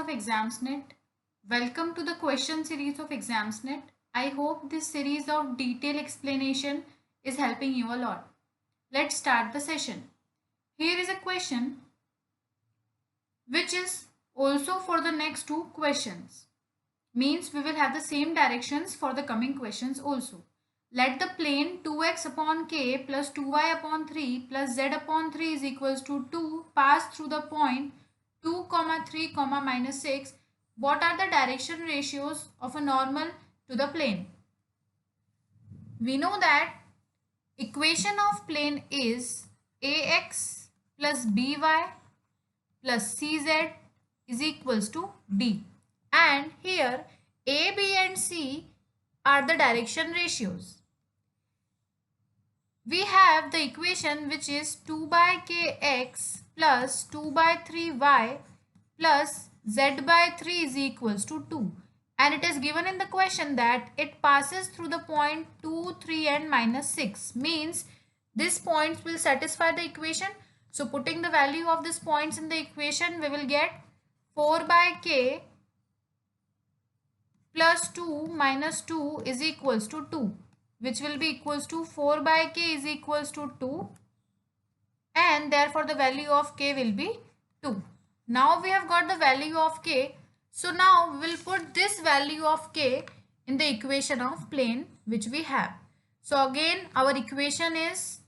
of Examsnet. Welcome to the question series of Examsnet. I hope this series of detailed explanation is helping you a lot. Let's start the session. Here is a question which is also for the next two questions. Means we will have the same directions for the coming questions also. Let the plane 2x upon k plus 2y upon 3 plus z upon 3 is equals to 2 pass through the point 2, 3, minus 6. What are the direction ratios of a normal to the plane? We know that equation of plane is ax plus by plus cz is equals to d. And here a, b and c are the direction ratios. We have the equation which is 2 by kx plus 2 by 3y plus z by 3 is equals to 2. And it is given in the question that it passes through the point 2, 3 and minus 6. Means these points will satisfy the equation. So putting the value of these points in the equation, we will get 4 by k plus 2 minus 2 is equals to 2. Which will be equals to 4 by k is equals to 2, and therefore the value of k will be 2. Now we have got the value of k. So now we will put this value of k in the equation of plane which we have. So again our equation is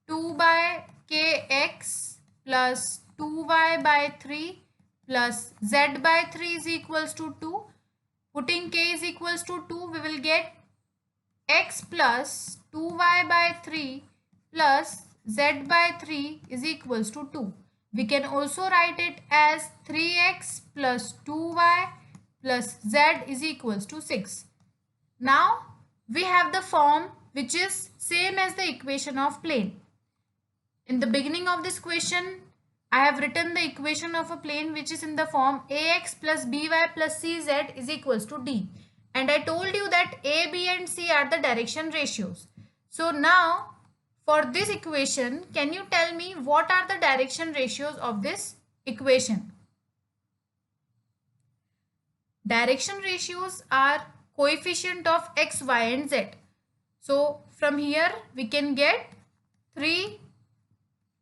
2 by kx plus 2y by 3 plus z by 3 is equals to 2. Putting k is equals to 2, we will get x plus 2y by 3 plus z by 3 is equals to 2. We can also write it as 3x plus 2y plus z is equals to 6. Now we have the form which is same as the equation of plane. In the beginning of this question, I have written the equation of a plane which is in the form ax plus by plus cz is equals to d. And I told you that A, B and C are the direction ratios. So now for this equation, can you tell me what are the direction ratios of this equation? Direction ratios are coefficient of x, y and z. So from here we can get 3,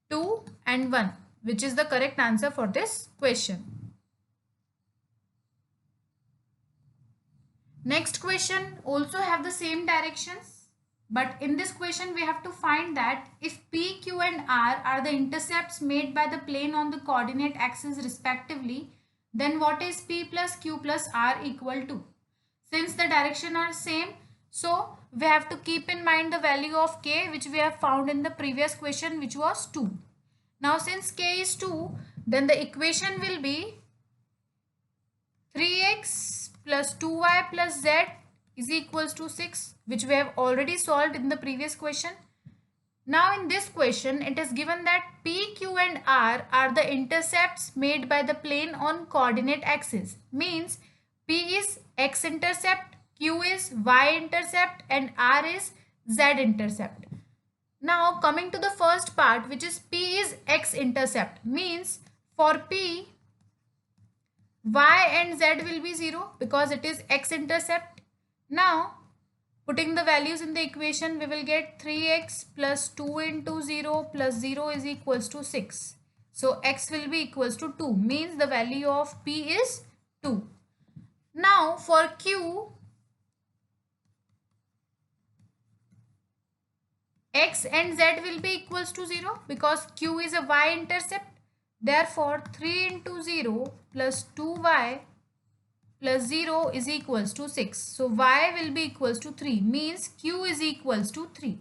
2 and 1, which is the correct answer for this question. Next question also have the same directions, but in this question we have to find that if P, Q and R are the intercepts made by the plane on the coordinate axis respectively, then what is P plus Q plus R equal to? Since the direction are same, so we have to keep in mind the value of K which we have found in the previous question which was 2. Now since K is 2, then the equation will be 3x plus 2y plus z is equals to 6, which we have already solved in the previous question. Now in this question, it is given that P, Q and R are the intercepts made by the plane on coordinate axis. Means P is x intercept, Q is y intercept and R is z intercept. Now coming to the first part, which is P is x intercept, means for P, y and z will be 0 because it is x intercept. Now putting the values in the equation, we will get 3x plus 2 into 0 plus 0 is equals to 6. So x will be equals to 2, means the value of P is 2. Now for Q, x and z will be equals to 0 because Q is a y intercept. Therefore 3 into 0 plus 2y plus 0 is equals to 6. So y will be equals to 3, means Q is equals to 3.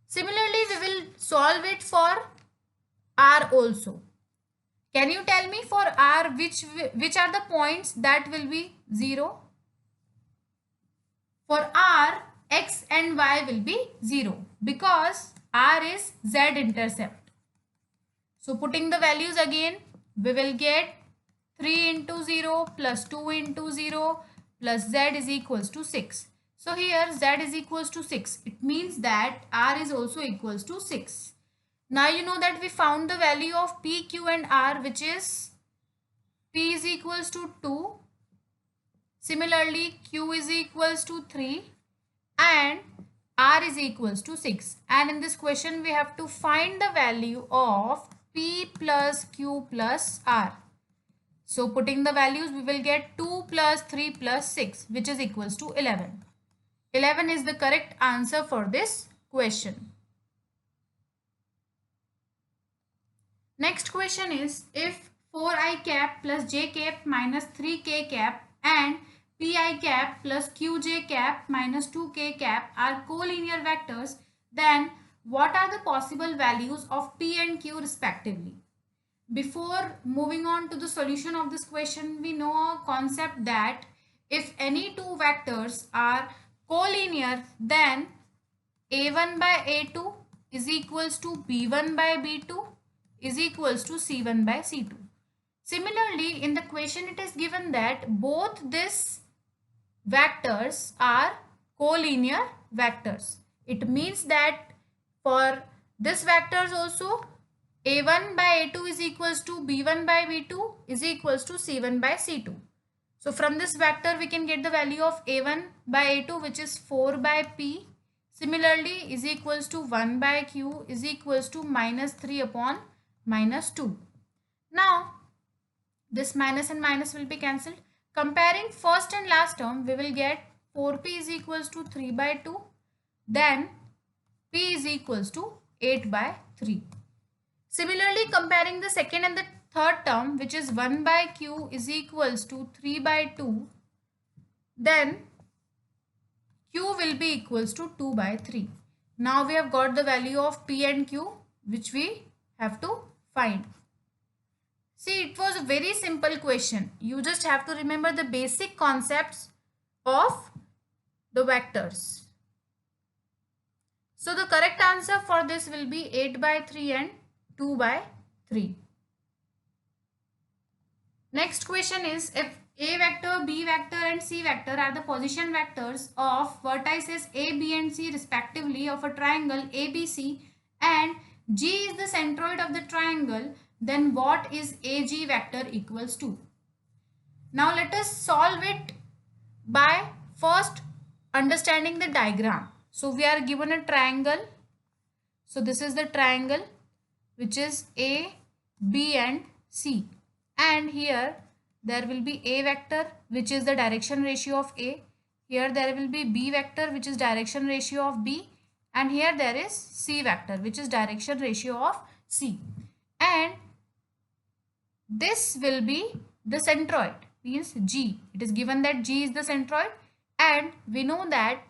Similarly, we will solve it for R also. Can you tell me for R which are the points that will be 0? For R, x and y will be 0 because R is z intercept. So putting the values again, we will get 3 into 0 plus 2 into 0 plus z is equals to 6. So here z is equals to 6. It means that R is also equals to 6. Now you know that we found the value of P, Q and R which is P is equals to 2. Similarly, Q is equals to 3 and R is equals to 6. And in this question, we have to find the value of P plus Q plus R. So putting the values, we will get 2 plus 3 plus 6, which is equals to 11. 11 is the correct answer for this question. Next question is, if 4i cap plus j cap minus 3k cap and pi cap plus qj cap minus 2k cap are collinear vectors, then what are the possible values of p and q respectively? Before moving on to the solution of this question, we know a concept that if any two vectors are collinear, then a1 by a2 is equals to b1 by b2 is equals to c1 by c2. Similarly, in the question it is given that both these vectors are collinear vectors. It means that for this vectors also a1 by a2 is equals to b1 by b2 is equals to c1 by c2. So from this vector we can get the value of a1 by a2, which is 4 by p. Similarly is equals to 1 by q is equals to minus 3 upon minus 2. Now this minus and minus will be cancelled. Comparing first and last term, we will get 4p is equals to 3 by 2. Then p is equals to 8 by 3. Similarly, comparing the second and the third term, which is 1 by q is equals to 3 by 2, then q will be equals to 2 by 3. Now we have got the value of p and q, which we have to find. See, it was a very simple question. You just have to remember the basic concepts of the vectors. So the correct answer for this will be 8 by 3 and 2 by 3. Next question is, if A vector, B vector and C vector are the position vectors of vertices A, B and C respectively of a triangle ABC and G is the centroid of the triangle, then what is AG vector equals to? Now let us solve it by first understanding the diagram. So we are given a triangle. So this is the triangle which is A, B and C. And here there will be A vector which is the direction ratio of A. Here there will be B vector which is direction ratio of B. And here there is C vector which is direction ratio of C. And this will be the centroid, means G. It is given that G is the centroid and we know that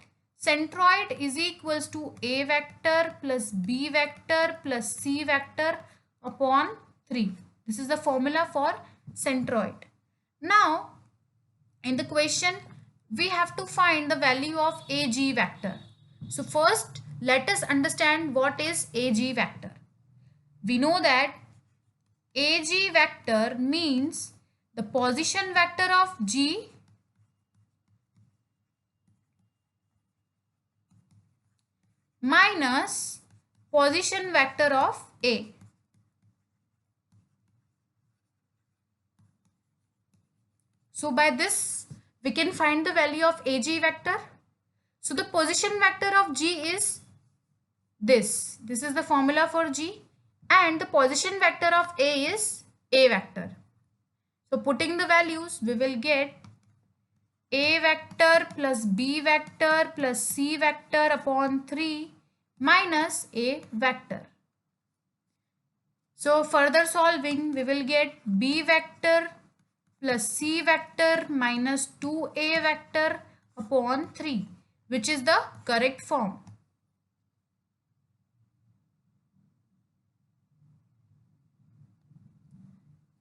centroid is equals to A vector plus B vector plus C vector upon 3. This is the formula for centroid. Now, in the question, we have to find the value of AG vector. So first, let us understand what is AG vector. We know that AG vector means the position vector of G minus position vector of A. So by this we can find the value of AG vector. So the position vector of G is this. This is the formula for G. And the position vector of A is A vector. So putting the values, we will get A vector plus B vector plus C vector upon 3 minus A vector. So further solving, we will get B vector plus C vector minus 2A vector upon 3, which is the correct form.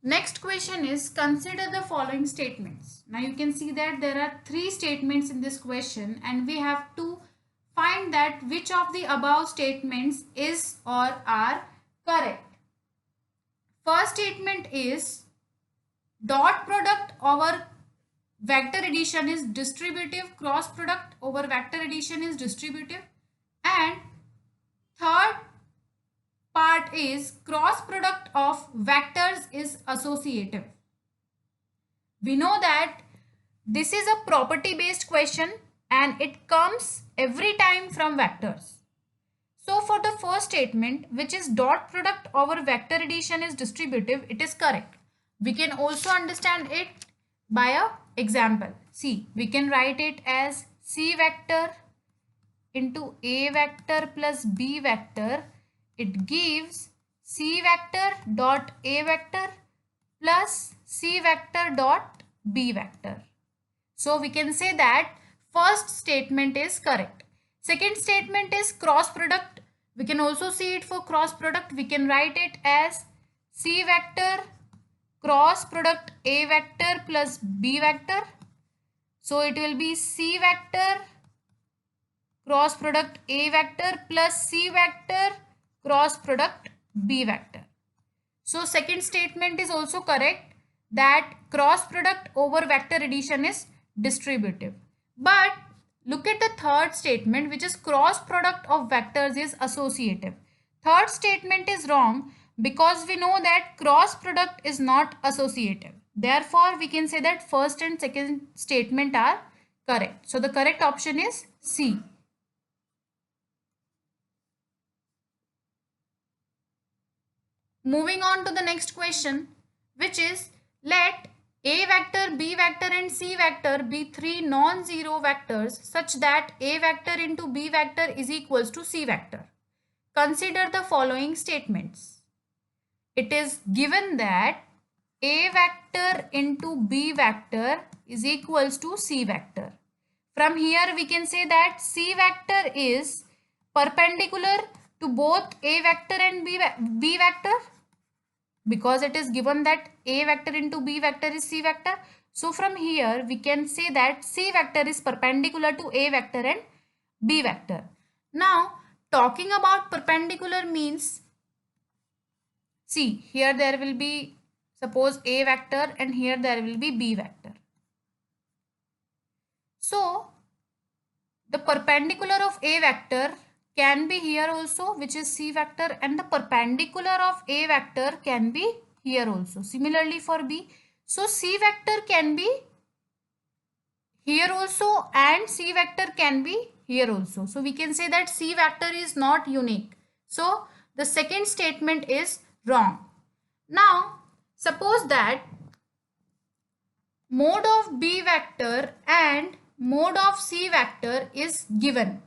Next question is, consider the following statements. Now you can see that there are 3 statements in this question and we have to find that which of the above statements is or are correct. First statement is dot product over vector addition is distributive, cross product over vector addition is distributive, and third part is cross product of vectors is associative. We know that this is a property based question and it comes every time from vectors. So for the first statement, which is dot product over vector addition is distributive, it is correct. We can also understand it by a example. See, we can write it as C vector into A vector plus B vector. It gives C vector dot A vector plus C vector dot B vector. So we can say that first statement is correct. Second statement is cross product. We can also see it for cross product. We can write it as C vector cross product A vector plus B vector. So it will be C vector cross product A vector plus C vector cross product B vector. So second statement is also correct, that cross product over vector addition is distributive. But look at the third statement, which is cross product of vectors is associative. Third statement is wrong because we know that cross product is not associative. Therefore, we can say that first and second statement are correct. So the correct option is C. Moving on to the next question, which is let A vector, B vector and C vector be three non-zero vectors such that A vector into B vector is equals to C vector. Consider the following statements. It is given that A vector into B vector is equals to C vector. From here we can say that C vector is perpendicular to both A vector and B vector, because it is given that A vector into B vector is C vector. So from here we can say that C vector is perpendicular to A vector and B vector. Now talking about perpendicular means, see here there will be suppose A vector and here there will be B vector. So the perpendicular of A vector can be here also, which is C vector, and the perpendicular of A vector can be here also. Similarly for B. So C vector can be here also and C vector can be here also. So we can say that C vector is not unique. So the second statement is wrong. Now suppose that mode of B vector and mode of C vector is given.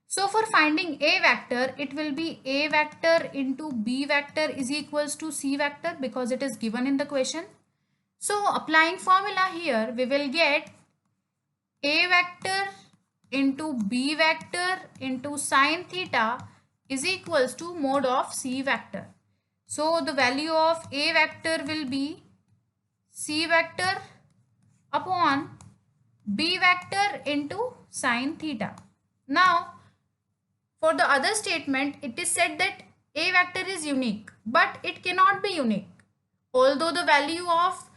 So for finding A vector, it will be A vector into B vector is equals to C vector because it is given in the question. So applying formula here, we will get A vector into B vector into sine theta is equals to mode of C vector. So the value of A vector will be C vector upon B vector into sine theta. Now for the other statement, it is said that A vector is unique, but it cannot be unique. Although the value of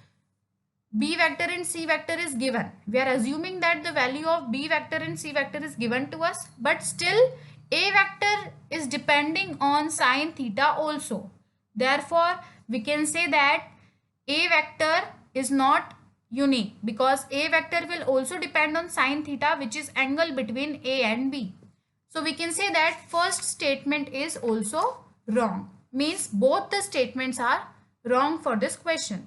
B vector and C vector is given, we are assuming that the value of B vector and C vector is given to us, but still A vector is depending on sine theta also. Therefore, we can say that A vector is not unique because A vector will also depend on sine theta, which is angle between A and B. So we can say that first statement is also wrong. Means both the statements are wrong for this question.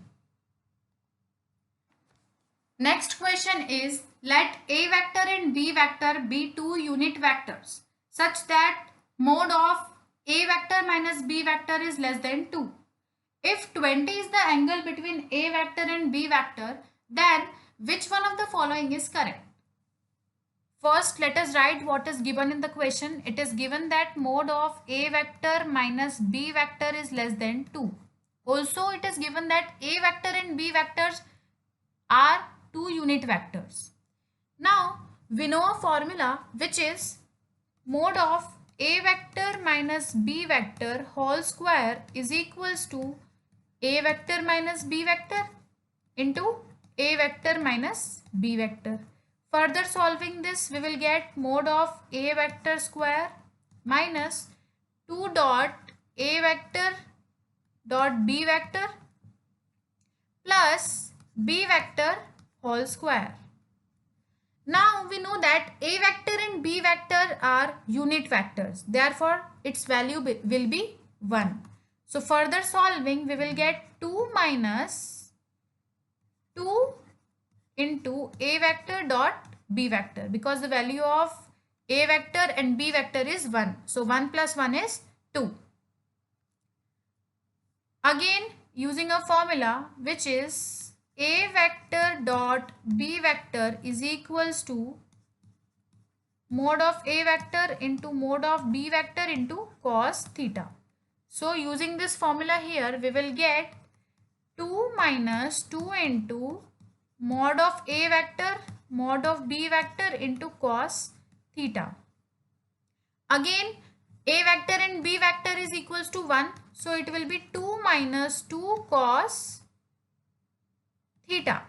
Next question is let A vector and B vector be two unit vectors such that mode of A vector minus B vector is less than 2. If 20 is the angle between A vector and B vector, then which one of the following is correct? First, let us write what is given in the question. It is given that mode of A vector minus B vector is less than 2. Also, it is given that A vector and B vectors are two unit vectors. Now, we know a formula which is mode of A vector minus B vector whole square is equals to A vector minus B vector into A vector minus B vector. Further solving this, we will get mode of A vector square minus 2 dot A vector dot B vector plus b vector whole square. Now we know that a vector and b vector are unit vectors. Therefore, its value will be 1. So further solving, we will get 2 minus 2 into a vector dot b vector, because the value of a vector and b vector is 1. So 1 plus 1 is 2. Again, using a formula which is a vector dot b vector is equals to mod of a vector into mod of b vector into cos theta. So using this formula here, we will get 2 minus 2 into mod of a vector mod of b vector into cos theta. Again, a vector and b vector is equals to 1. So it will be 2 minus 2 cos theta.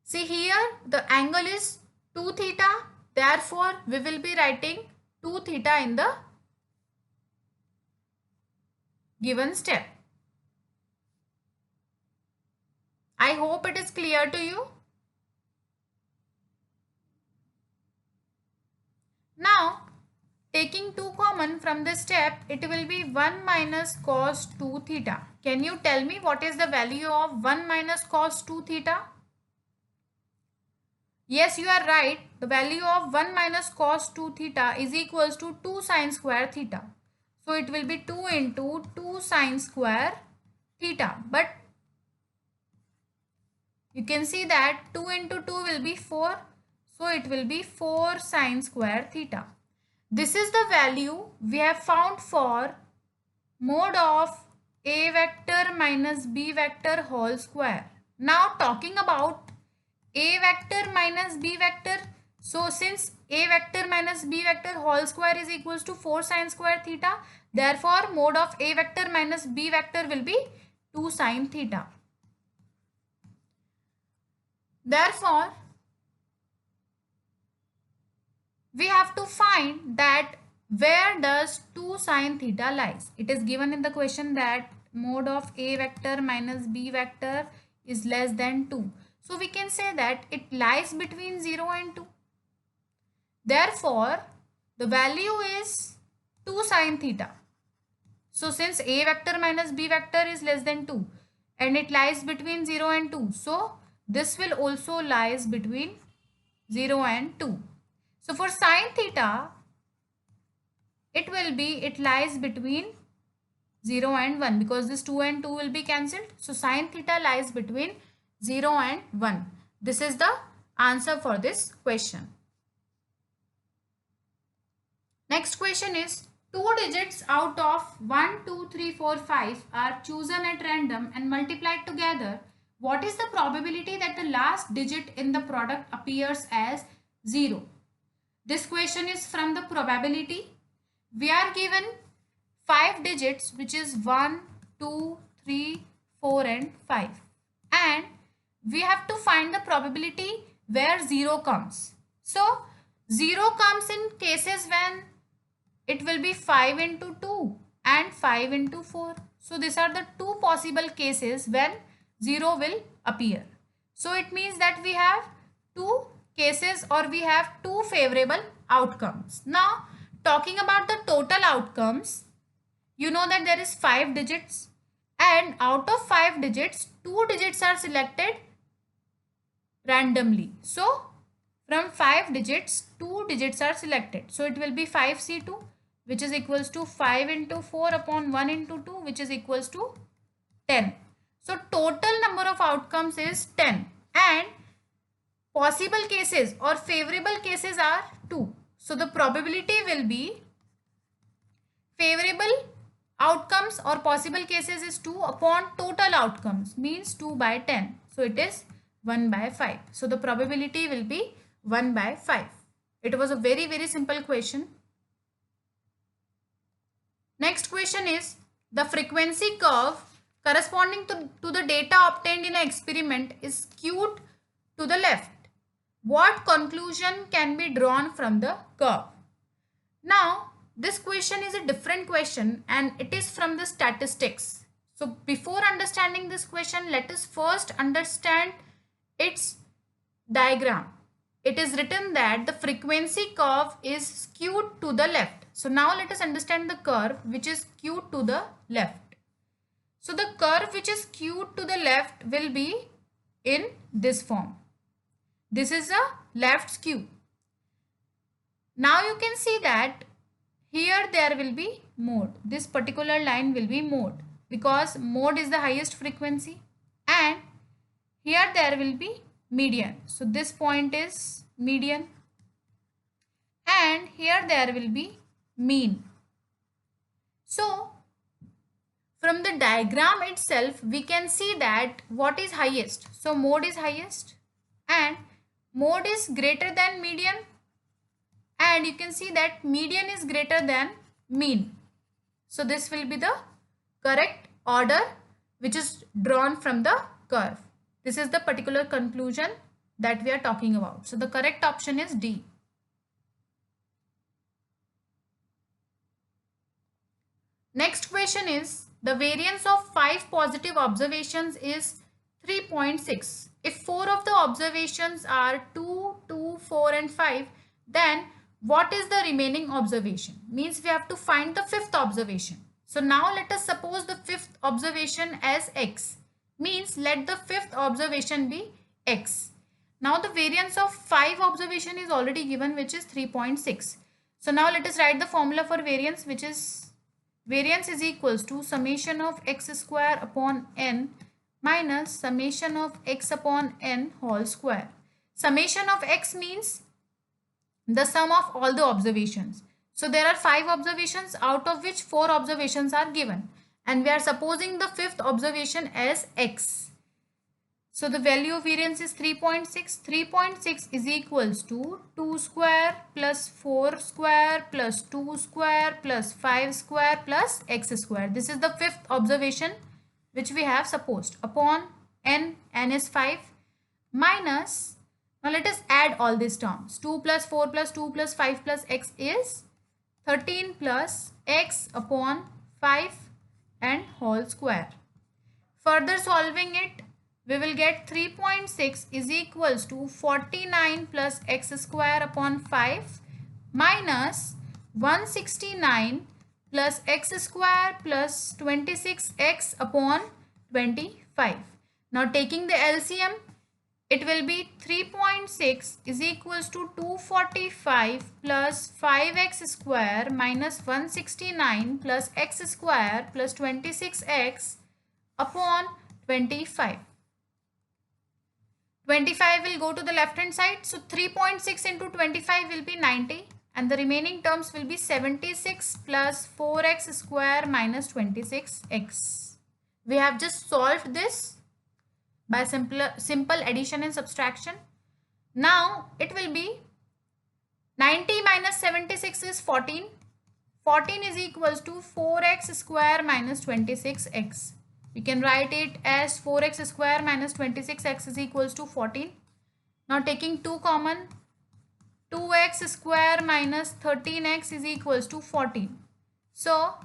See here, the angle is 2 theta. Therefore, we will be writing 2 theta in the given step. I hope it is clear to you. Now, taking 2 common from this step, it will be 1 minus cos 2 theta. Can you tell me what is the value of 1 minus cos 2 theta? Yes, you are right. The value of 1 minus cos 2 theta is equals to 2 sine square theta. So it will be 2 into 2 sine square theta. But you can see that 2 into 2 will be 4. So it will be 4 sine square theta. This is the value we have found for mod of a vector minus b vector whole square. Now talking about a vector minus b vector. So since a vector minus b vector whole square is equals to 4 sine square theta, therefore mod of a vector minus b vector will be 2 sine theta. Therefore, we have to find that where does 2 sine theta lies. It is given in the question that mod of a vector minus b vector is less than 2. So we can say that it lies between 0 and 2. Therefore, the value is 2 sine theta. So since a vector minus b vector is less than 2 and it lies between 0 and 2. So this will also lies between 0 and 2. So for sine theta, it lies between 0 and 1, because this 2 and 2 will be cancelled. So sine theta lies between 0 and 1. This is the answer for this question. Next question is, 2 digits out of 1, 2, 3, 4, 5 are chosen at random and multiplied together. What is the probability that the last digit in the product appears as 0? This question is from the probability. We are given 5 digits, which is 1, 2, 3, 4 and 5. And we have to find the probability where 0 comes. So 0 comes in cases when it will be 5 into 2 and 5 into 4. So these are the 2 possible cases when 0 will appear. So it means that we have 2 cases or we have 2 favorable outcomes. Now talking about the total outcomes, you know that there is 5 digits and out of 5 digits, 2 digits are selected randomly. So from 5 digits, 2 digits are selected. So it will be 5C2, which is equals to 5 into 4 upon 1 into 2, which is equals to 10. So total number of outcomes is 10 and possible cases or favorable cases are 2. So the probability will be favorable outcomes or possible cases is 2 upon total outcomes, means 2 by 10. So it is 1 by 5. So the probability will be 1 by 5. It was a very, very simple question. Next question is, the frequency curve corresponding to the data obtained in an experiment is skewed to the left. What conclusion can be drawn from the curve? Now, this question is a different question and it is from the statistics. So before understanding this question, let us first understand its diagram. It is written that the frequency curve is skewed to the left. So now let us understand the curve which is skewed to the left. So the curve which is skewed to the left will be in this form. This is a left skew. Now you can see that here there will be mode. This particular line will be mode because mode is the highest frequency, and here there will be median. So this point is median, and here there will be mean. So from the diagram itself we can see that what is highest. So mode is highest and mode is greater than median, and you can see that median is greater than mean. So this will be the correct order which is drawn from the curve. This is the particular conclusion that we are talking about. So the correct option is D. Next question is, the variance of 5 positive observations is 3.6. If 4 of the observations are 2, 2, 4 and 5, then what is the remaining observation? Means we have to find the 5th observation. So now let us suppose the 5th observation as x. Means let the 5th observation be x. Now the variance of 5 observation is already given, which is 3.6. So now let us write the formula for variance, which is variance is equals to summation of x square upon n minus summation of x upon n whole square. Summation of x means the sum of all the observations. So there are 5 observations, out of which 4 observations are given, and we are supposing the 5th observation as x. So the value of variance is 3.6. 3.6 is equals to 2 square plus 4 square plus 2 square plus 5 square plus x square. This is the 5th observation which we have supposed upon n. N is 5 minus, now let us add all these terms. 2 plus 4 plus 2 plus 5 plus x is 13 plus x upon 5 and whole square. Further solving it, we will get 3.6 is equals to 49 plus x square upon 5 minus 169 plus x square plus 26x upon 25. Now taking the LCM, it will be 3.6 is equals to 245 plus 5x square minus 169 plus x square plus 26x upon 25. 25 will go to the left hand side. So 3.6 into 25 will be 90, and the remaining terms will be 76 plus 4x square minus 26x. We have just solved this by simple addition and subtraction. Now it will be 90 minus 76 is 14. 14 is equals to 4x square minus 26x. We can write it as 4x square minus 26x is equals to 14. Now taking 2 common, 2x square minus 13x is equals to 14. So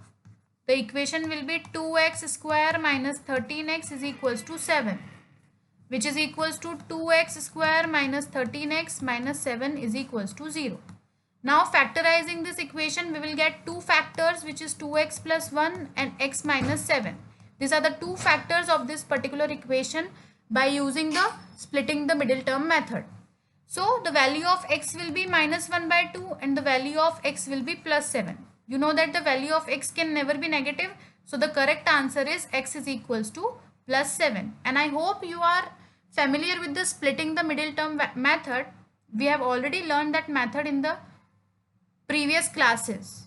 the equation will be 2x square minus 13x is equals to 7, which is equals to 2x square minus 13x minus 7 is equals to 0. Now factorizing this equation, we will get 2 factors, which is 2x plus 1 and x minus 7. These are the 2 factors of this particular equation by using the splitting the middle term method. So the value of x will be minus 1 by 2 and the value of x will be plus 7. You know that the value of x can never be negative. So the correct answer is x is equals to plus 7. And I hope you are familiar with the splitting the middle term method. We have already learned that method in the previous classes.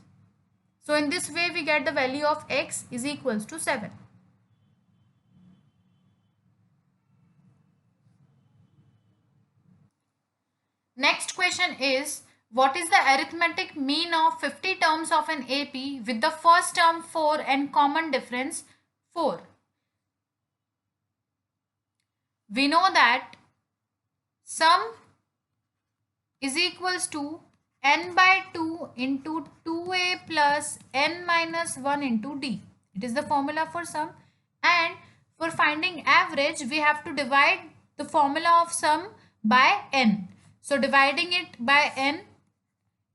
So in this way we get the value of x is equals to 7. Next question is, what is the arithmetic mean of 50 terms of an AP with the first term 4 and common difference 4? We know that sum is equals to n by 2 into 2a plus n minus 1 into d. It is the formula for sum. And for finding average, we have to divide the formula of sum by n. So dividing it by n,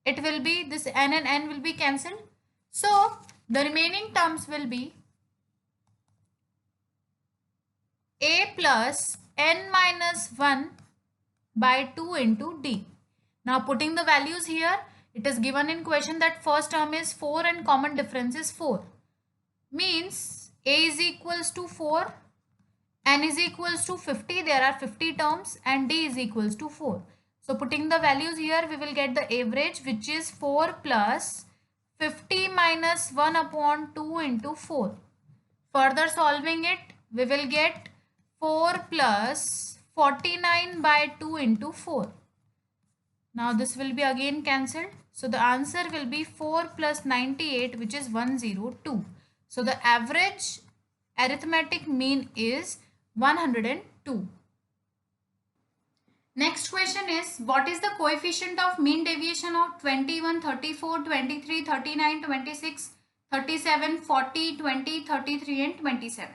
it will be this n and n will be cancelled. So the remaining terms will be a plus n minus 1 by 2 into d. Now putting the values here, it is given in question that first term is 4 and common difference is 4. Means a is equals to 4, n is equals to 50, there are 50 terms, and d is equals to 4. So putting the values here, we will get the average, which is 4 plus 50 minus 1 upon 2 into 4. Further solving it, we will get 4 plus 49 by 2 into 4. Now this will be again cancelled. So the answer will be 4 plus 98, which is 102. So the average arithmetic mean is 102. Next question is, what is the coefficient of mean deviation of 21, 34, 23, 39, 26, 37, 40, 20, 33 and 27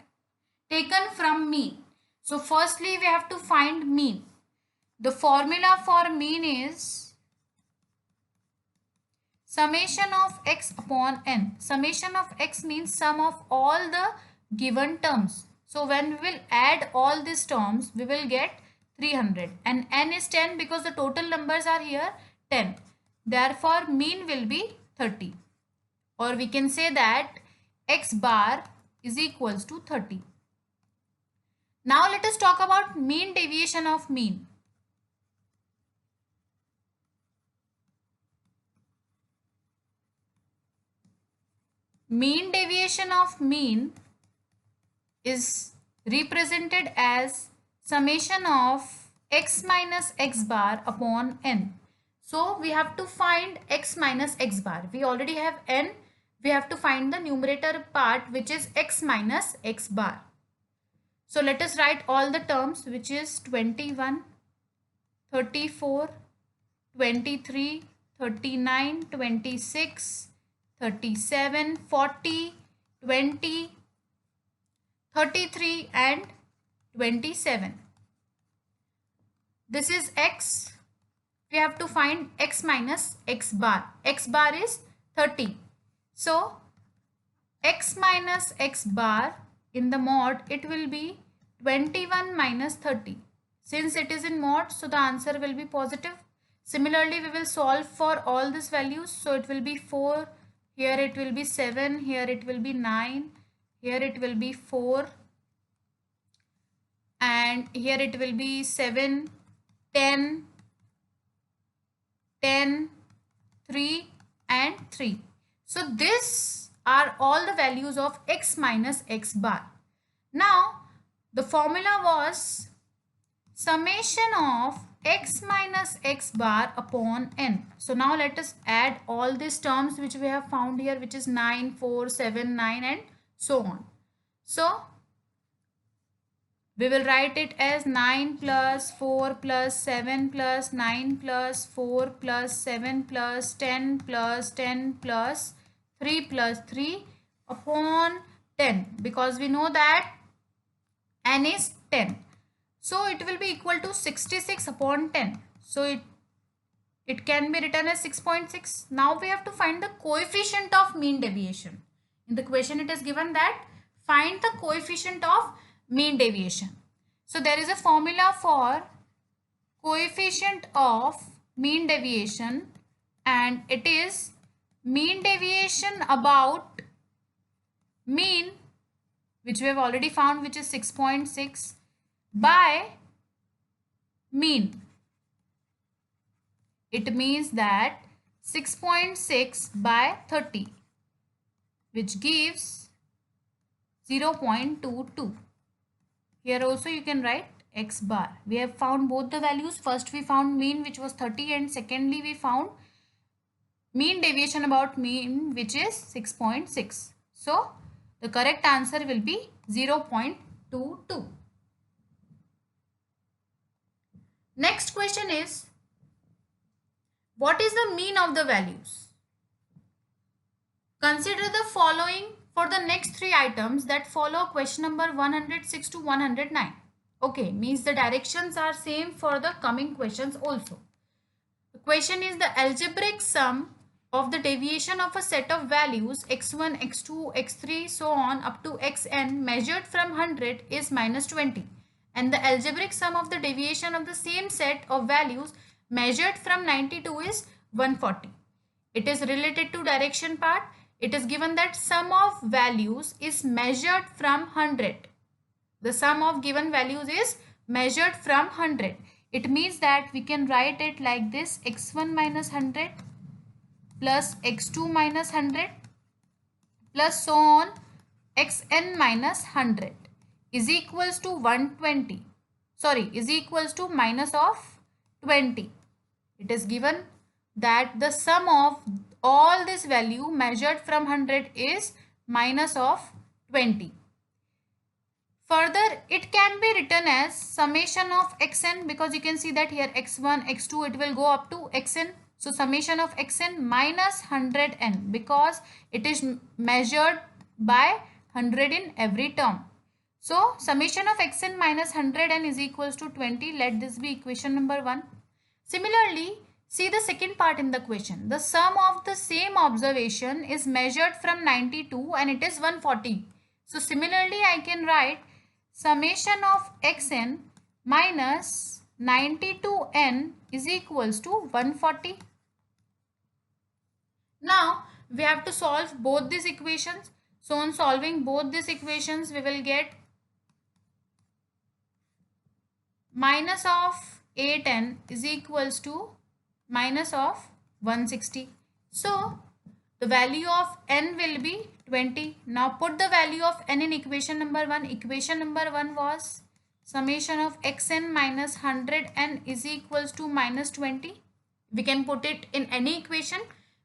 taken from mean? So firstly we have to find mean. The formula for mean is summation of x upon n. Summation of x means sum of all the given terms. So when we will add all these terms, we will get 300, and n is 10 because the total numbers are here 10. Therefore mean will be 30, or we can say that x bar is equals to 30. Now let us talk about mean deviation of mean. Mean deviation of mean is represented as summation of x minus x bar upon n. So we have to find x minus x bar. We already have n. We have to find the numerator part, which is x minus x bar. So let us write all the terms, which is 21, 34, 23, 39, 26, 37, 40, 20, 33 and 27. This is x. We have to find x minus x bar. X bar is 30. So x minus x bar in the mod, it will be 21 minus 30. Since it is in mod, so the answer will be positive. Similarly, we will solve for all these values. So it will be 4, here it will be 7, here it will be 9, here it will be 4, and here it will be 7, 10, 10, 3 and 3. So these are all the values of x minus x bar. Now the formula was summation of x minus x bar upon n. So now let us add all these terms which we have found here, which is 9, 4, 7, 9 and so on. So we will write it as 9 plus 4 plus 7 plus 9 plus 4 plus 7 plus 10 plus 10 plus 3 plus 3 upon 10, because we know that n is 10. So it will be equal to 66 upon 10. So it can be written as 6.6. Now we have to find the coefficient of mean deviation. In the question it is given that find the coefficient of mean deviation. So there is a formula for coefficient of mean deviation, and it is mean deviation about mean, which we have already found, which is 6.6, by mean. It means that 6.6 by 30, which gives 0.22. Here also you can write x bar. We have found both the values. First we found mean, which was 30, and secondly we found mean deviation about mean, which is 6.6. So the correct answer will be 0.22. Next question is, what is the mean of the values? Consider the following following for the next three items that follow question number 106 to 109. Okay, means the directions are same for the coming questions also. The question is the algebraic sum of the deviation of a set of values x1, x2, x3 so on up to xn measured from 100 is minus 20, and the algebraic sum of the deviation of the same set of values measured from 92 is 140. It is related to direction part. It is given that sum of values is measured from 100. The sum of given values is measured from 100. It means that we can write it like this: x1 minus 100 plus x2 minus 100 plus so on xn minus 100 is equals to 120. Sorry, is equals to minus of 20. It is given that the sum of all this value measured from 100 is minus of 20. Further, it can be written as summation of xn, because you can see that here x1, x2, it will go up to xn. So summation of xn minus 100n, because it is measured by 100 in every term. So summation of xn minus 100n is equals to 20. Let this be equation number 1. Similarly, see the second part in the question. The sum of the same observation is measured from 92 and it is 140. So similarly, I can write summation of xn minus 92n is equals to 140. Now, we have to solve both these equations. So, on solving both these equations, we will get minus of 8n is equals to minus of 160. So, the value of n will be 20. Now, put the value of n in equation number 1. Equation number 1 was summation of xn minus 100n is equals to minus 20. We can put it in any equation,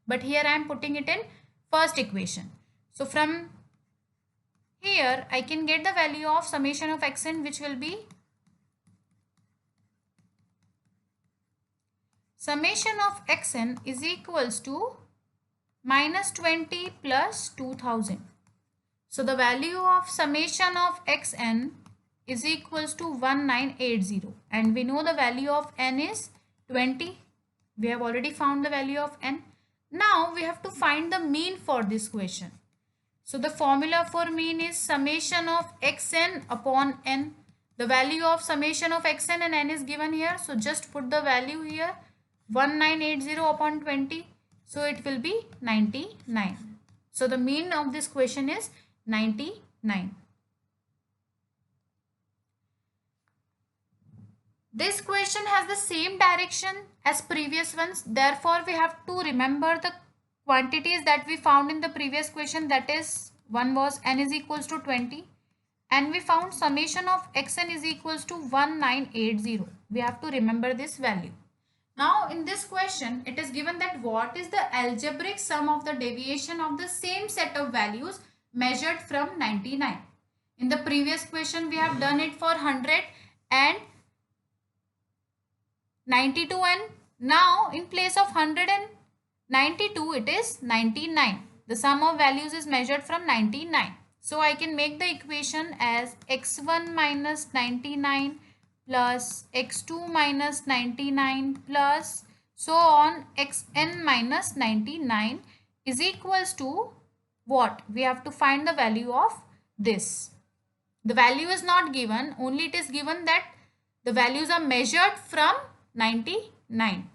but here I am putting it in first equation. So, from here I can get the value of summation of xn, which will be summation of xn is equals to minus 20 plus 2000. So the value of summation of xn is equals to 1980, and we know the value of n is 20. We have already found the value of n. Now we have to find the mean for this question. So the formula for mean is summation of xn upon n. The value of summation of xn and n is given here. So just put the value here, 1980 upon 20. So it will be 99. So the mean of this question is 99. This question has the same direction as previous ones. Therefore, we have to remember the quantities that we found in the previous question. That is, one was n is equals to 20. And we found summation of xn is equals to 1980. We have to remember this value. Now, in this question, it is given that what is the algebraic sum of the deviation of the same set of values measured from 99. In the previous question, we have done it for 100 and 92, and now in place of 100 and 92, it is 99. The sum of values is measured from 99. So, I can make the equation as x1 minus 99 plus x2 minus 99 plus so on xn minus 99 is equals to what? We have to find the value of this. The value is not given, only it is given that the values are measured from 99.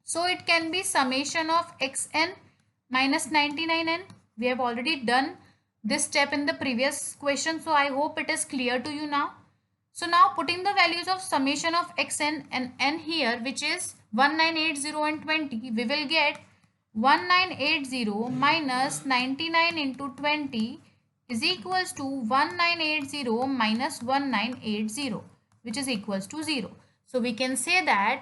So it can be summation of xn minus 99n. We have already done this step in the previous question, so I hope it is clear to you now. So now putting the values of summation of xn and n here, which is 1980 and 20, we will get 1980 minus 99 into 20 is equals to 1980 minus 1980, which is equals to 0. So we can say that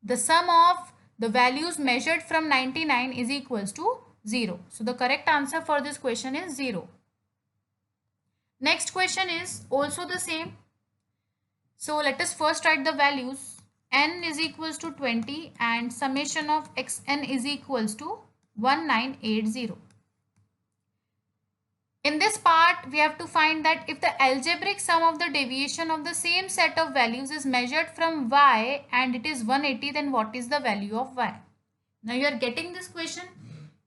the sum of the values measured from 99 is equals to 0. So the correct answer for this question is 0. Next question is also the same. So let us first write the values. N is equals to 20 and summation of xn is equals to 1980. In this part, we have to find that if the algebraic sum of the deviation of the same set of values is measured from y and it is 180, then what is the value of y? Now you are getting this question.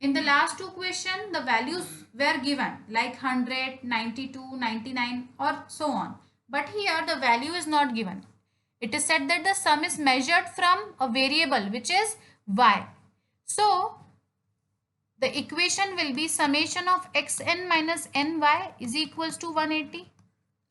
In the last two questions, the values were given like 100, 92, 99 or so on. But here the value is not given. It is said that the sum is measured from a variable which is y. So the equation will be summation of xn minus ny is equals to 180.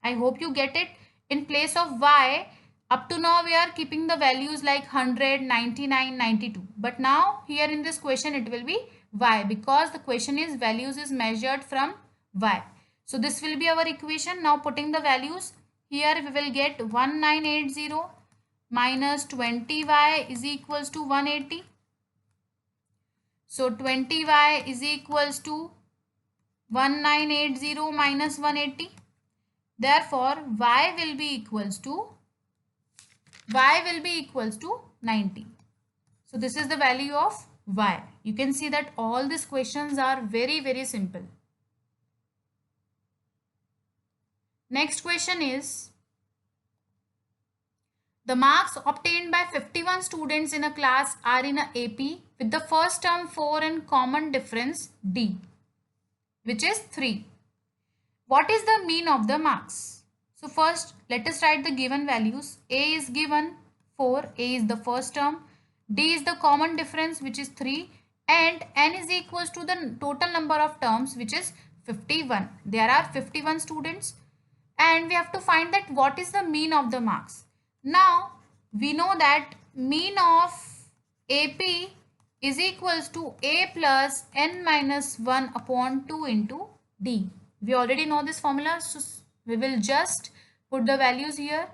I hope you get it. In place of y, up to now we are keeping the values like 100, 99, 92. But now here in this question it will be y because the question is values is measured from y. So this will be our equation. Now putting the values here we will get 1980 minus 20y is equals to 180. So 20y is equals to 1980 minus 180. Therefore, y will be equals to 90. So this is the value of y. You can see that all these questions are very simple. Next question is, the marks obtained by 51 students in a class are in a AP with the first term 4 and common difference D, which is 3. What is the mean of the marks? So first, let us write the given values. A is given 4, A is the first term, D is the common difference which is 3 and N is equals to the total number of terms which is 51. There are 51 students and we have to find that what is the mean of the marks. Now, we know that mean of AP is equals to A plus N minus 1 upon 2 into D. We already know this formula, so we will just put the values here.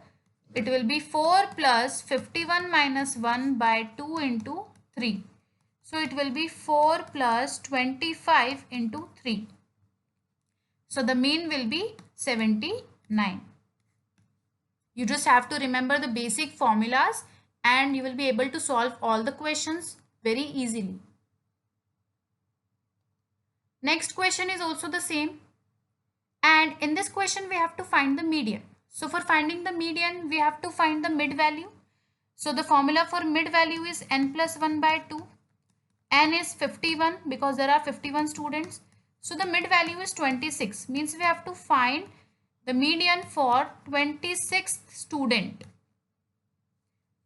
It will be 4 plus 51 minus 1 by 2 into 3. So it will be 4 plus 25 into 3. So the mean will be 79. You just have to remember the basic formulas and you will be able to solve all the questions very easily. Next question is also the same. And in this question, we have to find the median. So for finding the median, we have to find the mid value. So the formula for mid value is n plus 1 by 2. N is 51 because there are 51 students. So the mid value is 26. Means we have to find the median for 26th student.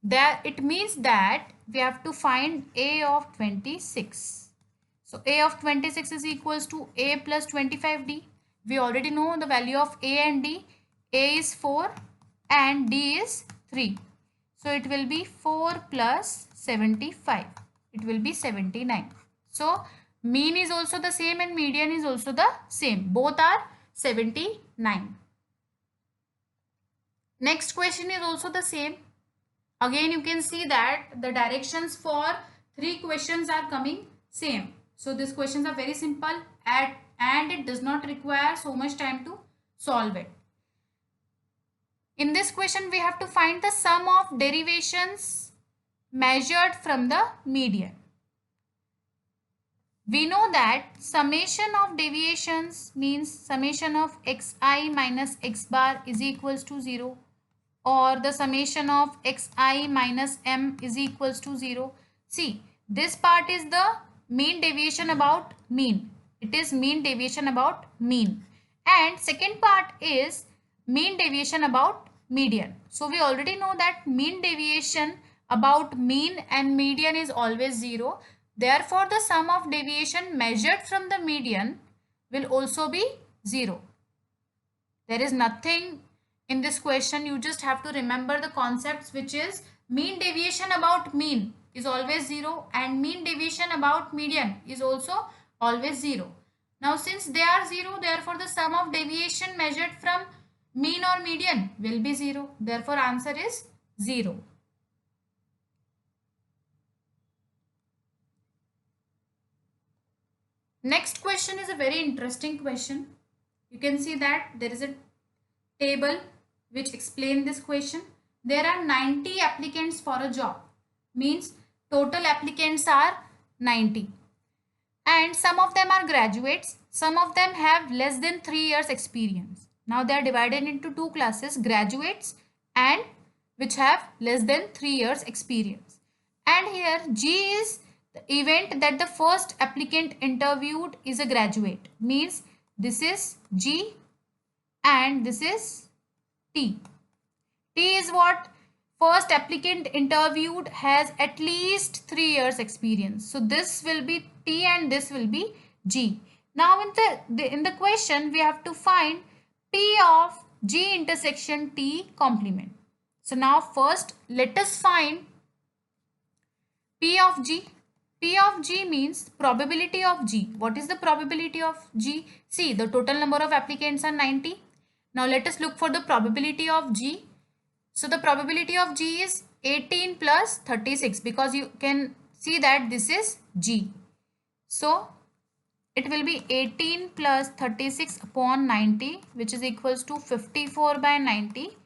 That it means that we have to find A of 26. So A of 26 is equals to A plus 25D. We already know the value of A and D. A is 4 and D is 3. So it will be 4 plus 75. It will be 79. So mean is also the same and median is also the same. Both are 79. Next question is also the same. Again, you can see that the directions for 3 questions are coming same. So these questions are very simple and it does not require so much time to solve it. In this question, we have to find the sum of derivations measured from the median. We know that summation of deviations means summation of xi minus x bar is equals to 0. Or the summation of xi minus m is equals to 0. See, this part is the mean deviation about mean. It is mean deviation about mean. And second part is mean deviation about median. So we already know that mean deviation about mean and median is always 0. Therefore, the sum of deviation measured from the median will also be 0. There is nothing in this question. You just have to remember the concepts, which is mean deviation about mean is always 0 and mean deviation about median is also always 0. Now since they are 0, therefore the sum of deviation measured from mean or median will be 0. Therefore answer is 0. Next question is a very interesting question. You can see that there is a table which explain this question. There are 90 applicants for a job. Means total applicants are 90. And some of them are graduates, some of them have less than 3 years experience. Now they are divided into two classes, graduates and which have less than 3 years experience. And here G is the event that the first applicant interviewed is a graduate. Means this is G and this is T. T is what? First applicant interviewed has at least 3 years experience. So this will be T and this will be G. Now in the question we have to find P of G intersection T complement. So now first let us find P of G. P of G means probability of G. What is the probability of G? See, the total number of applicants are 90. Now let us look for the probability of G. So the probability of G is 18 plus 36 because you can see that this is G. So it will be 18 plus 36 upon 90 which is equals to 54 by 90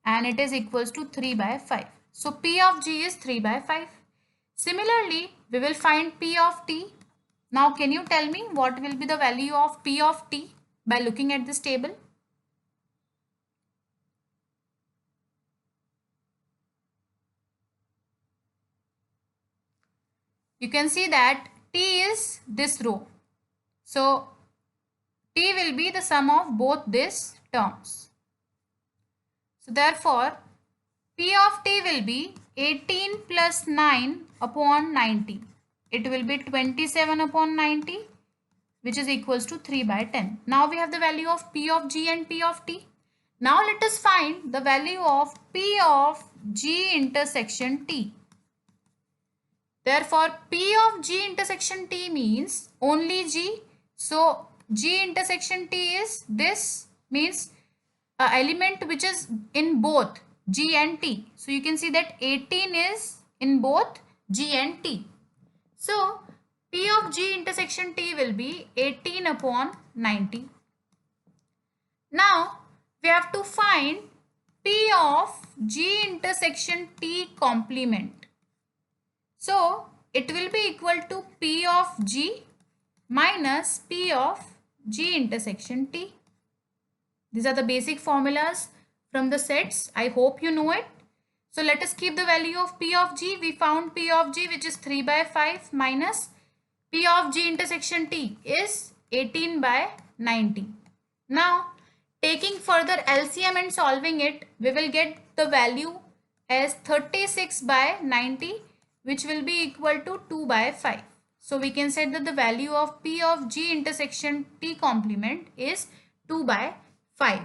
and it is equals to 3 by 5. So P of G is 3 by 5. Similarly, we will find P of T. Now can you tell me what will be the value of P of T by looking at this table? You can see that T is this row. So T will be the sum of both these terms. So therefore, P of T will be 18 plus 9 upon 90. It will be 27 upon 90 which is equals to 3 by 10. Now we have the value of P of G and P of T. Now let us find the value of P of G intersection T. Therefore, P of G intersection T means only G. So, G intersection T is this, means an element which is in both G and T. So, you can see that 18 is in both G and T. So, P of G intersection T will be 18 upon 90. Now, we have to find P of G intersection T complement. So, it will be equal to P of G minus P of G intersection T. These are the basic formulas from the sets. I hope you know it. So, let us keep the value of P of G. We found P of G which is 3 by 5 minus P of G intersection T is 18 by 90. Now, taking further LCM and solving it, we will get the value as 36 by 90 which will be equal to 2 by 5. So we can say that the value of P of G intersection T complement is 2 by 5.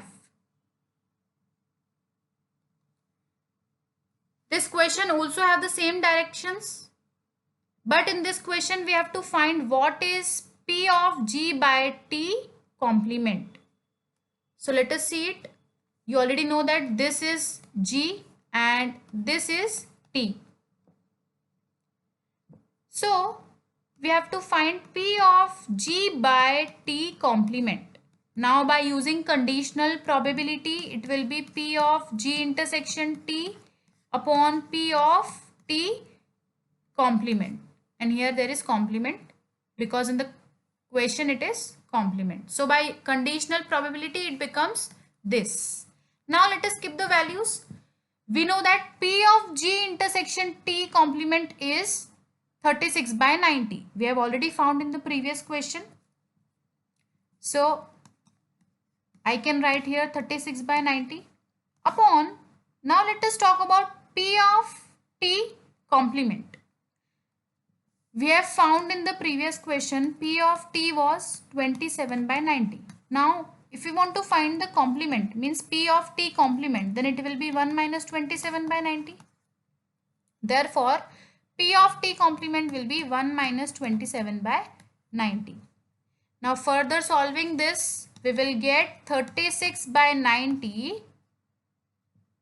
This question also have the same directions. But in this question we have to find what is P of G by T complement. So let us see it. You already know that this is G and this is T. So we have to find P of G by T complement. Now by using conditional probability, it will be P of G intersection T upon P of T complement. And here there is complement because in the question it is complement. So by conditional probability it becomes this. Now let us keep the values. We know that P of G intersection T complement is 36 by 90. We have already found in the previous question. So I can write here 36 by 90 upon. Now let us talk about P of T complement. We have found in the previous question P of T was 27 by 90. Now if we want to find the complement, means P of T complement, then it will be 1 minus 27 by 90. Therefore, P of T complement will be 1 minus 27 by 90. Now further solving this, we will get 36 by 90.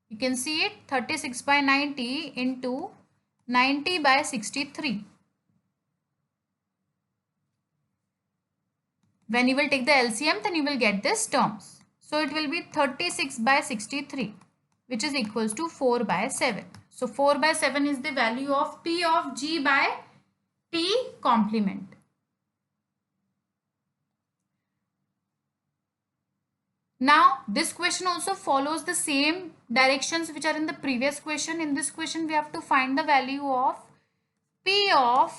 You can see it, 36 by 90 into 90 by 63. When you will take the LCM, then you will get this terms. So it will be 36 by 63, which is equals to 4 by 7. So 4 by 7 is the value of P of G by T complement. Now this question also follows the same directions which are in the previous question. In this question we have to find the value of P of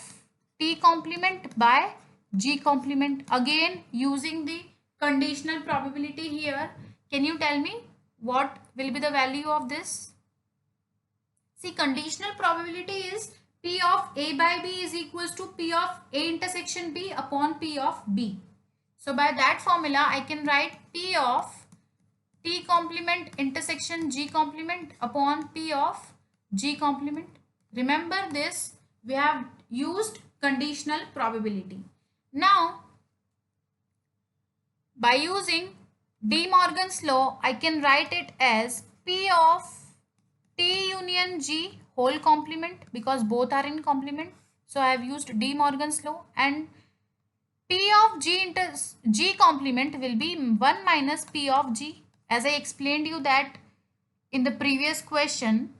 T complement by G complement, again using the conditional probability here. Can you tell me what will be the value of this? See, conditional probability is P of A by B is equals to P of A intersection B upon P of B. So by that formula I can write P of T complement intersection G complement upon P of G complement. Remember this, we have used conditional probability. Now by using De Morgan's law, I can write it as P of T union G whole complement, because both are in complement. So I have used De Morgan's law, and P of G complement will be 1 minus P of G. As I explained you that in the previous question,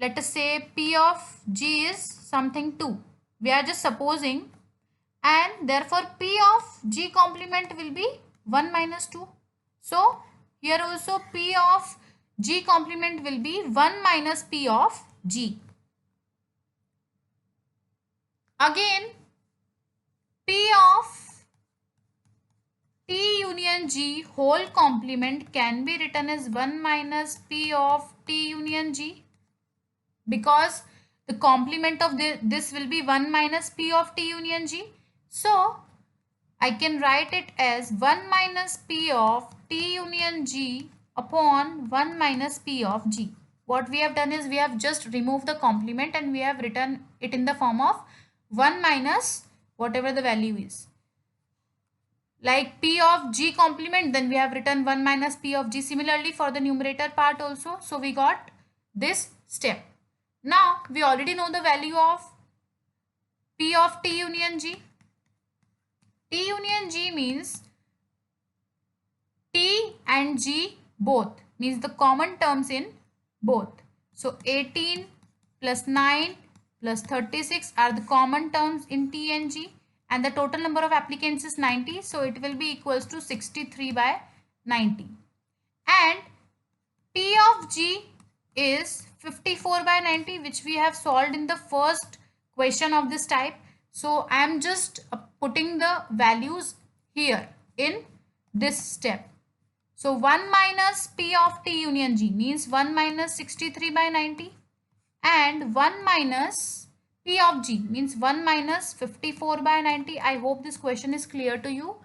let us say P of G is something 2. We are just supposing, and therefore P of G complement will be 1 minus 2. So here also P of G complement will be 1 minus P of G. Again, P of T union G whole complement can be written as 1 minus P of T union G, because the complement of this will be 1 minus P of T union G. So I can write it as 1 minus P of T union G upon 1 minus P of G. What we have done is we have just removed the complement and we have written it in the form of 1 minus whatever the value is. Like P of G complement, then we have written 1 minus P of G. Similarly for the numerator part also. So we got this step. Now we already know the value of P of T union G. T union G means T and G both, means the common terms in both. So 18 plus 9 plus 36 are the common terms in T and G, and the total number of applicants is 90. So it will be equals to 63 by 90. And P of G is 54 by 90, which we have solved in the first question of this type. So I am just putting the values here in this step. So 1 minus P of T union G means 1 minus 63 by 90, and 1 minus P of G means 1 minus 54 by 90. I hope this question is clear to you.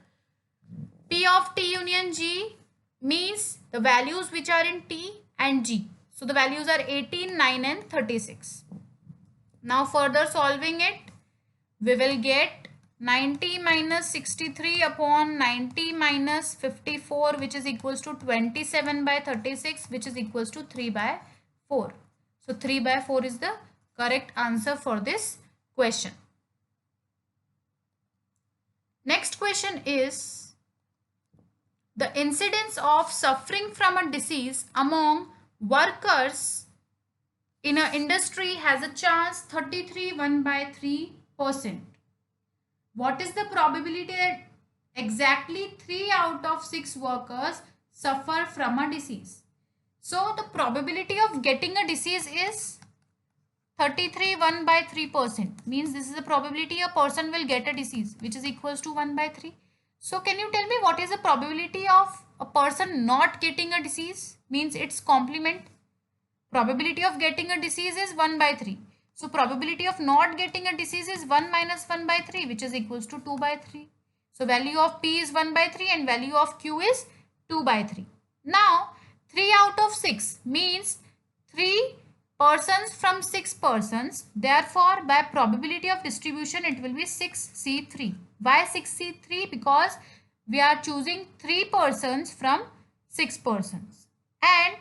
P of T union G means the values which are in T and G. So the values are 18, 9 and 36. Now further solving it, we will get 90 minus 63 upon 90 minus 54, which is equals to 27 by 36, which is equals to 3 by 4. So 3 by 4 is the correct answer for this question. Next question is, the incidence of suffering from a disease among workers in an industry has a chance 33 1 by 3%. What is the probability that exactly 3 out of 6 workers suffer from a disease? So the probability of getting a disease is 33 1 by 3%. Means this is the probability a person will get a disease, which is equals to 1 by 3. So can you tell me what is the probability of a person not getting a disease? Means its complement. Probability of getting a disease is 1 by 3. So probability of not getting a disease is 1 minus 1 by 3, which is equals to 2 by 3. So value of P is 1 by 3 and value of Q is 2 by 3. Now 3 out of 6 means 3 persons from 6 persons. Therefore by probability of distribution it will be 6C3. Why 6C3? Because we are choosing 3 persons from 6 persons. And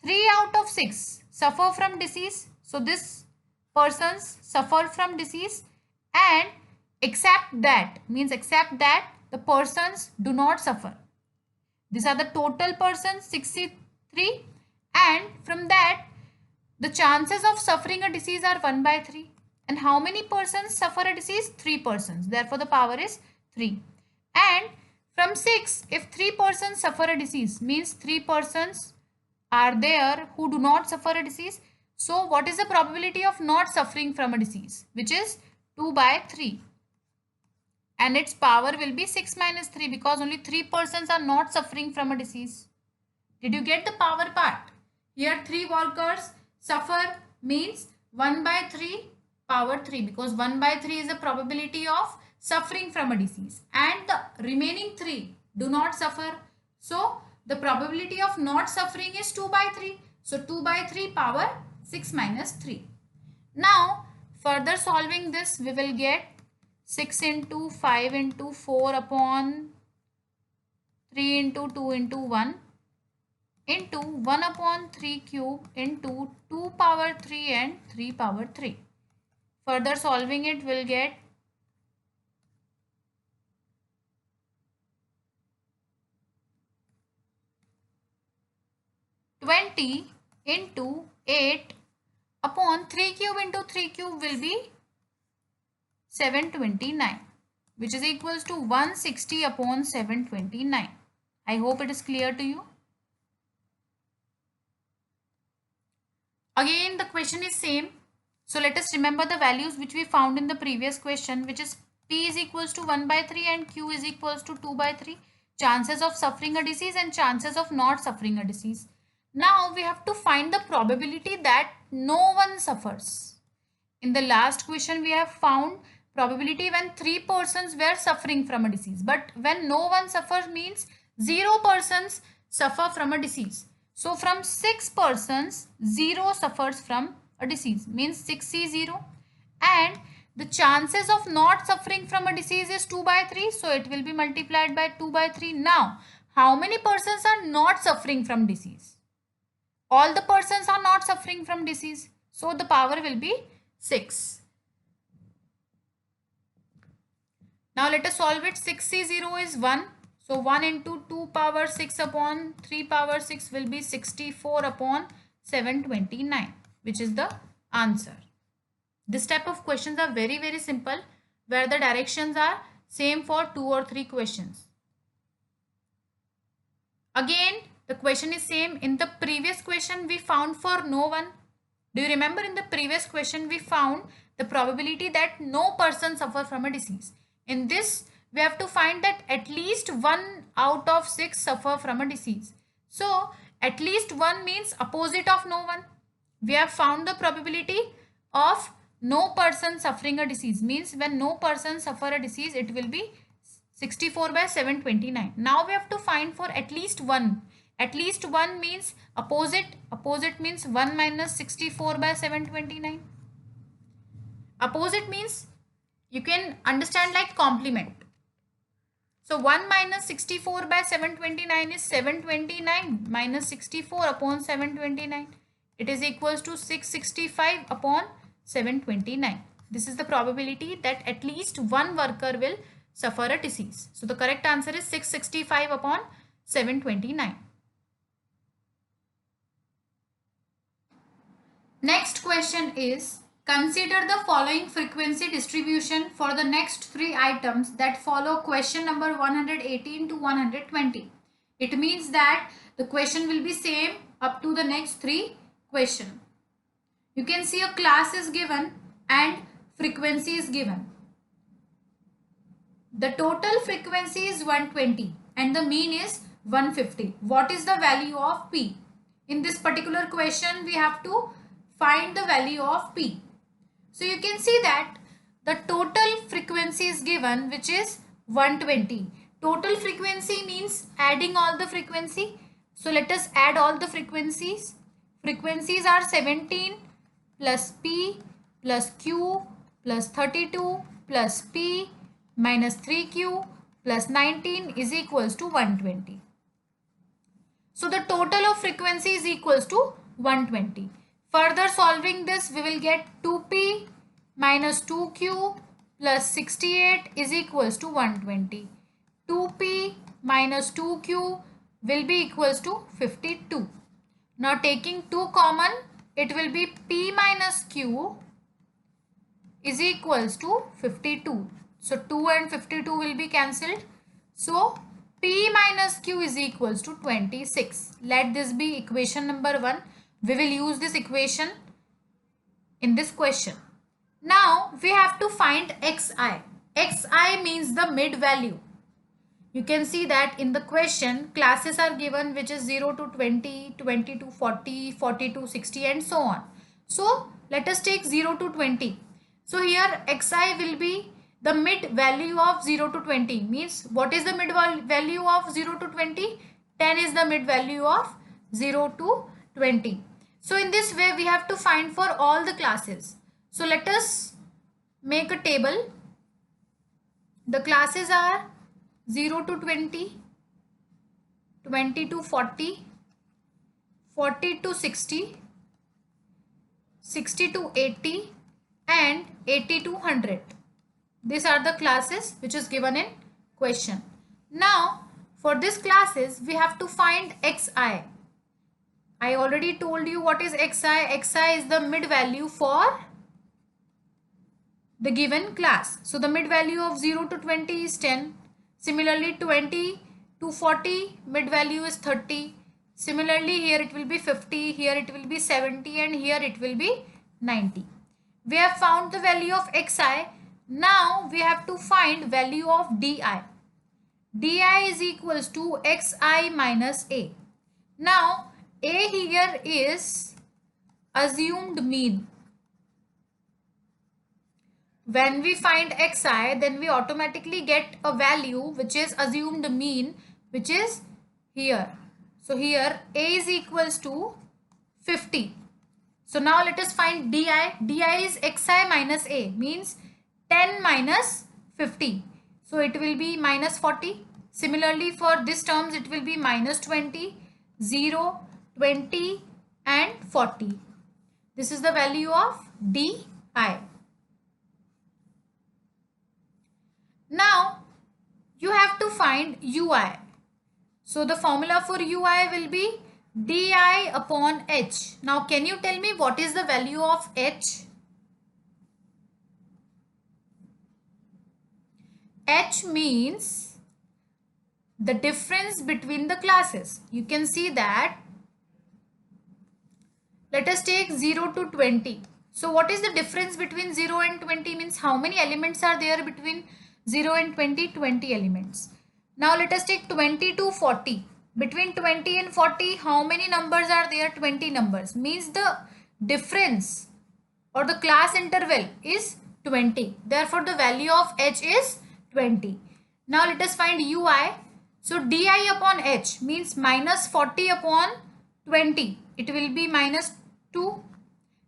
3 out of 6 suffer from disease. So this persons suffer from disease, and except that means except that the persons do not suffer. These are the total persons 63, and from that the chances of suffering a disease are 1 by 3. And how many persons suffer a disease? 3 persons. Therefore the power is 3. And From 6, if 3 persons suffer a disease, means 3 persons are there who do not suffer a disease. So what is the probability of not suffering from a disease? Which is 2 by 3. And its power will be 6 minus 3 because only 3 persons are not suffering from a disease. Did you get the power part? Here 3 workers suffer means 1 by 3 power 3 because 1 by 3 is the probability of suffering from a disease and the remaining 3 do not suffer. So the probability of not suffering is 2 by 3. So 2 by 3 power 6 minus 3. Now further solving this we will get 6 into 5 into 4 upon 3 into 2 into 1 into 1 upon 3 cube into 2 power 3 and 3 power 3. Further solving it will get 20 into 8 upon 3 cube into 3 cube will be 729, which is equals to 160 upon 729. I hope it is clear to you. Again the question is same. So let us remember the values which we found in the previous question, which is P is equals to 1 by 3 and Q is equals to 2 by 3. Chances of suffering a disease and chances of not suffering a disease. Now we have to find the probability that no one suffers. In the last question we have found probability when 3 persons were suffering from a disease. But when no one suffers means 0 persons suffer from a disease. So from 6 persons, 0 suffers from a disease, means 6 is 0. And the chances of not suffering from a disease is 2 by 3. So it will be multiplied by 2 by 3. Now, how many persons are not suffering from disease? All the persons are not suffering from disease. So the power will be 6. Now let us solve it. 6C0 is 1. So 1 into 2 power 6 upon 3 power 6 will be 64 upon 729, which is the answer. This type of questions are very, very simple, where the directions are same for 2 or 3 questions. Again, the question is same. In the previous question, we found for no one. Do you remember in the previous question, we found the probability that no person suffer from a disease. In this, we have to find that at least 1 out of 6 suffer from a disease. So, at least 1 means opposite of no one. We have found the probability of no person suffering a disease. Means when no person suffer a disease, it will be 64 by 729. Now, we have to find for at least 1. At least 1 means opposite. Opposite means 1 minus 64 by 729. Opposite means you can understand like complement. So 1 minus 64 by 729 is 729 minus 64 upon 729. It is equals to 665 upon 729. This is the probability that at least 1 worker will suffer a disease. So the correct answer is 665 upon 729. Next question is, consider the following frequency distribution for the next 3 items that follow question number 118 to 120. It means that the question will be same up to the next 3 question. You can see a class is given and frequency is given. The total frequency is 120 and the mean is 150. What is the value of P? In this particular question, we have to find the value of P. So you can see that the total frequency is given, which is 120. Total frequency means adding all the frequency. So let us add all the frequencies. Frequencies are 17 plus P plus Q plus 32 plus P minus 3Q plus 19 is equals to 120. So the total of frequency is equals to 120. Further solving this, we will get 2P minus 2Q plus 68 is equals to 120. 2P minus 2Q will be equals to 52. Now taking 2 common, it will be P minus Q is equals to 52. So 2 and 52 will be cancelled. So P minus Q is equals to 26. Let this be equation number 1. We will use this equation in this question. Now we have to find xi. Xi means the mid value. You can see that in the question classes are given which is 0 to 20, 20 to 40, 40 to 60 and so on. So let us take 0 to 20. So here xi will be the mid value of 0 to 20. Means what is the mid value of 0 to 20? 10 is the mid value of 0 to 20. So in this way we have to find for all the classes. So let us make a table. The classes are 0 to 20, 20 to 40, 40 to 60, 60 to 80 and 80 to 100. These are the classes which is given in question. Now for these classes we have to find xi. I already told you what is xi. Xi is the mid value for the given class. So the mid value of 0 to 20 is 10. Similarly 20 to 40 mid value is 30. Similarly here it will be 50, here it will be 70 and here it will be 90. We have found the value of xi. Now we have to find value of di. Di is equals to xi minus a. Now a here is assumed mean. When we find xi, then we automatically get a value which is assumed mean, which is here. So here a is equals to 50. So now let us find di. Di is xi minus a, means 10 minus 50. So it will be minus 40. Similarly for this terms it will be minus 20, 0, 20 and 40. This is the value of di. Now you have to find ui. So the formula for ui will be di upon h. Now can you tell me what is the value of h? H means the difference between the classes. You can see that. Let us take 0 to 20. So what is the difference between 0 and 20? Means how many elements are there between 0 and 20? 20 elements. Now let us take 20 to 40. Between 20 and 40, how many numbers are there? 20 numbers. Means the difference or the class interval is 20. Therefore, the value of h is 20. Now let us find ui. So di upon h means minus 40 upon 20. It will be minus 2.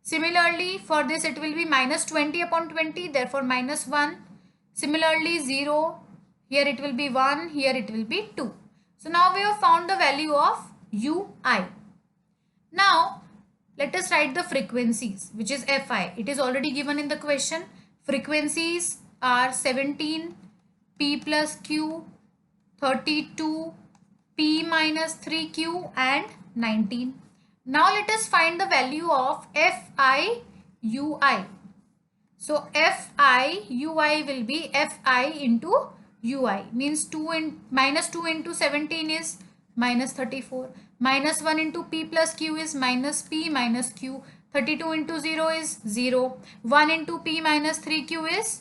Similarly, for this it will be minus 20 upon 20. Therefore, minus 1. Similarly 0, here it will be 1, here it will be 2. So now we have found the value of ui. Now let us write the frequencies, which is fi. It is already given in the question. Frequencies are 17, p plus q, 32, p minus 3q and 19. Now let us find the value of fi ui. So fi ui will be fi into ui, means minus 2 into 17 is minus 34. Minus 1 into p plus q is minus p minus q. 32 into 0 is 0. 1 into p minus 3q is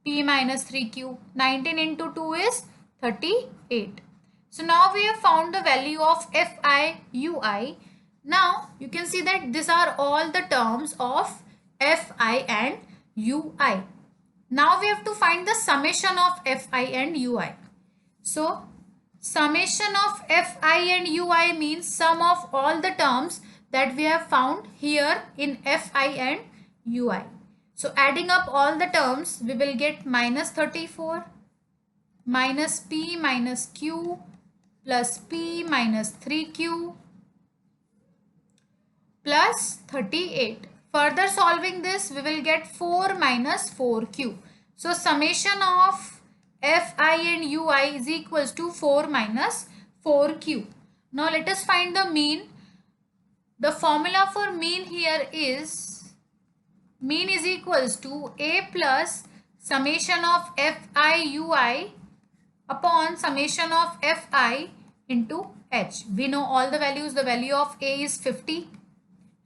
p minus 3q. 19 into 2 is 38. So now we have found the value of fi ui. Now you can see that these are all the terms of fi and ui. Now we have to find the summation of fi and ui. So summation of fi and ui means sum of all the terms that we have found here in fi and ui. So adding up all the terms, we will get minus 34 minus p minus q plus p minus 3q plus 38. Further solving this, we will get 4 minus 4q. So summation of fi and ui is equals to 4 minus 4q. Now let us find the mean. The formula for mean here is mean is equals to a plus summation of fi ui upon summation of fi into h. We know all the values. The value of a is 50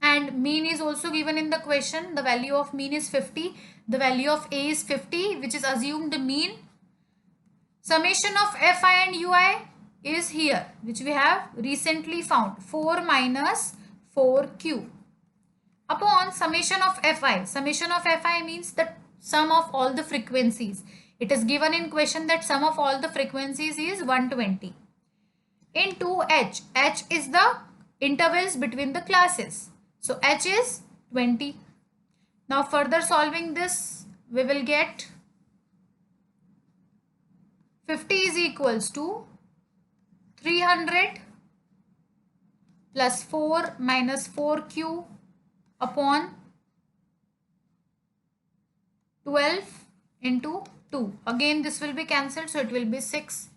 and mean is also given in the question. The value of mean is 50. The value of a is 50, which is assumed mean. Summation of fi and ui is here, which we have recently found, 4 minus 4q. Upon summation of fi means the sum of all the frequencies. It is given in question that sum of all the frequencies is 120. Into h is the intervals between the classes. So h is 20. Now further solving this, we will get 50 is equals to 300 plus 4 minus 4q upon 12 into 2. Again this will be cancelled, so it will be 6.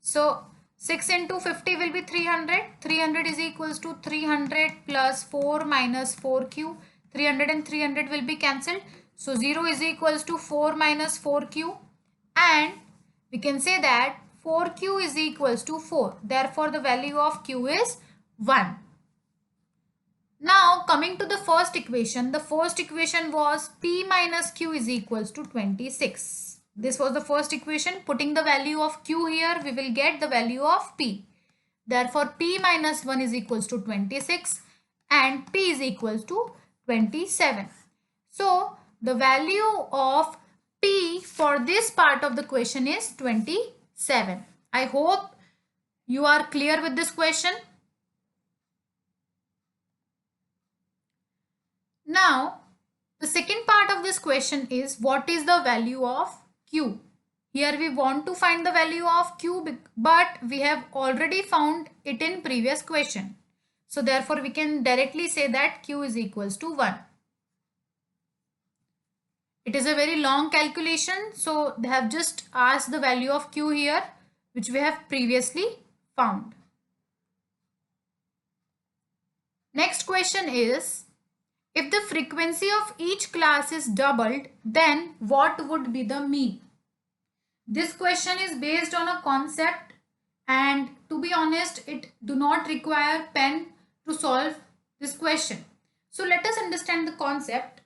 So 6 into 50 will be 300. 300 is equals to 300 plus 4 minus 4q. 300 and 300 will be cancelled. So 0 is equals to 4 minus 4q. And we can say that 4q is equals to 4. Therefore, the value of q is 1. Now, coming to the first equation. The first equation was p minus q is equals to 26. This was the first equation. Putting the value of q here, we will get the value of p. Therefore, p minus 1 is equals to 26 and p is equals to 27. So, the value of p for this part of the question is 27. I hope you are clear with this question. Now, the second part of this question is what is the value of q? Here we want to find the value of q, but we have already found it in previous question. So therefore, we can directly say that q is equals to 1. It is a very long calculation. So they have just asked the value of q here, which we have previously found. Next question is, if the frequency of each class is doubled, then what would be the mean? This question is based on a concept, and to be honest, it do not require pen to solve this question. So let us understand the concept.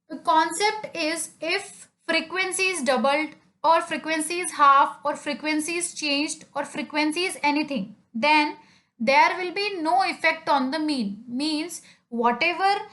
The concept is, if frequency is doubled or frequency is half or frequency is changed or frequency is anything, then there will be no effect on the mean. Means whatever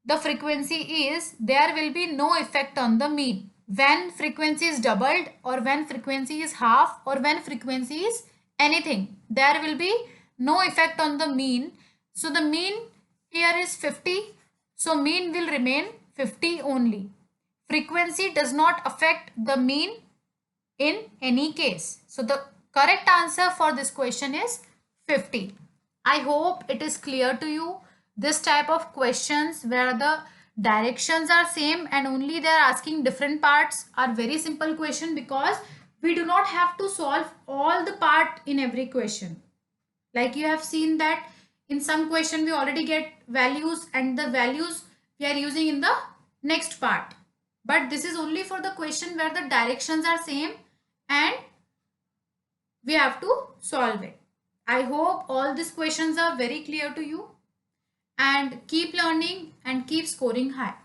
the frequency is, there will be no effect on the mean. When frequency is doubled or when frequency is half or when frequency is anything, there will be no effect on the mean. So the mean here is 50. So mean will remain 50 only. Frequency does not affect the mean in any case. So the correct answer for this question is 50. I hope it is clear to you. This type of questions where the directions are same and only they are asking different parts are very simple question, because we do not have to solve all the part in every question. Like you have seen that in some question we already get values and the values we are using in the next part. But this is only for the question where the directions are same and we have to solve it. I hope all these questions are very clear to you, and keep learning and keep scoring high.